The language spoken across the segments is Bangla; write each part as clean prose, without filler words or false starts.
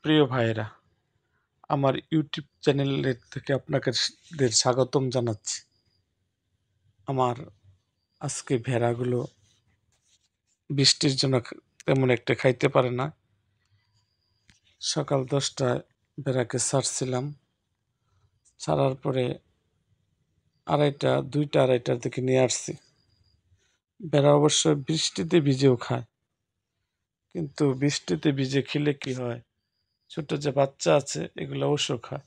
প্রিয় ভাইয়েরা, আমার ইউটিউব চ্যানেলের থেকে আপনাদের স্বাগতম জানাচ্ছি। আমার আজকে ভেড়াগুলো বৃষ্টির জন্য তেমন একটা খাইতে পারে না। সকাল 10টায় ভেড়াকে ছাড়ছিলাম, ছাড়ার পরে 2টা-2:30টার দিকে নিয়ে আসছি। ভেড়া অবশ্য বৃষ্টিতে ভিজেও খায়, কিন্তু বৃষ্টিতে ভিজে খেলে কি হয়, ছোট যে বাচ্চা আছে এগুলো অবশ্য খায়।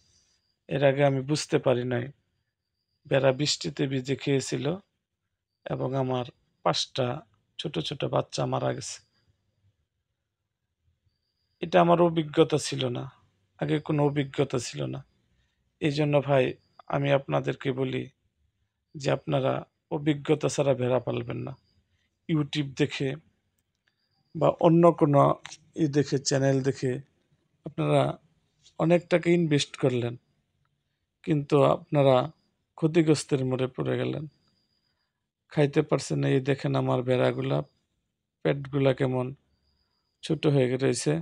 এর আগে আমি বুঝতে পারি নাই ভেড়া বৃষ্টিতে ভিজে খেয়েছিল এবং আমার 5টা ছোট ছোট বাচ্চা মারা গেছে। এটা আমার অভিজ্ঞতা ছিল না, আগে কোনো অভিজ্ঞতা ছিল না। এই জন্য ভাই, আমি আপনাদেরকে বলি যে আপনারা অভিজ্ঞতা ছাড়া ভেড়া পালবেন না। ইউটিউব দেখে বা অন্য কোনো দেখে, চ্যানেল দেখে আপনারা অনেক টাকা ইনভেস্ট করলেন, কিন্তু আপনারা ক্ষতিগ্রস্তের মোড়ে পড়ে গেলেন। খাইতে পারছেন না। এই দেখেন আমার ভেড়াগুলা, পেটগুলা কেমন ছোট হয়ে রয়েছে।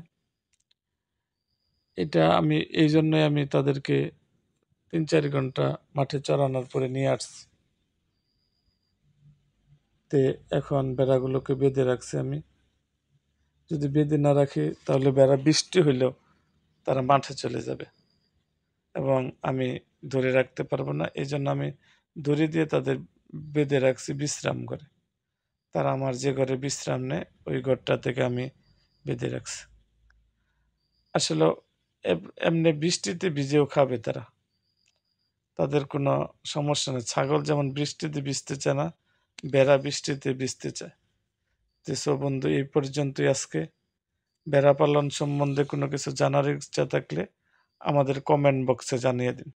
এটা আমি এই জন্যই আমি তাদেরকে 3-4 ঘন্টা মাঠে চরানোর পরে নিয়ে আসছি। তে এখন ভেড়াগুলোকে বেঁধে রাখছি আমি। যদি বেঁধে না রাখি তাহলে ভেড়া বৃষ্টি হইলেও তারা মাঠে চলে যাবে এবং আমি ধরে রাখতে পারবো না। এই জন্য আমি দড়ি দিয়ে তাদের বেঁধে রাখছি বিশ্রাম করে। তারা আমার যে ঘরে বিশ্রাম নেয় ওই ঘরটা থেকে আমি বেঁধে রাখছি। আসলে এমনি বৃষ্টিতে ভিজেও খাবে তারা, তাদের কোনো সমস্যা নেই। ছাগল যেমন বৃষ্টিতে ভিজতে চায় না, ভেড়া বৃষ্টিতে ভিজতে চায়। তো বন্ধু, এই পর্যন্তই আজকে। ভেড়া পালন সম্বন্ধে কোনো কিছু জানার ইচ্ছা থাকলে আমাদের কমেন্ট বক্সে জানিয়ে দিন।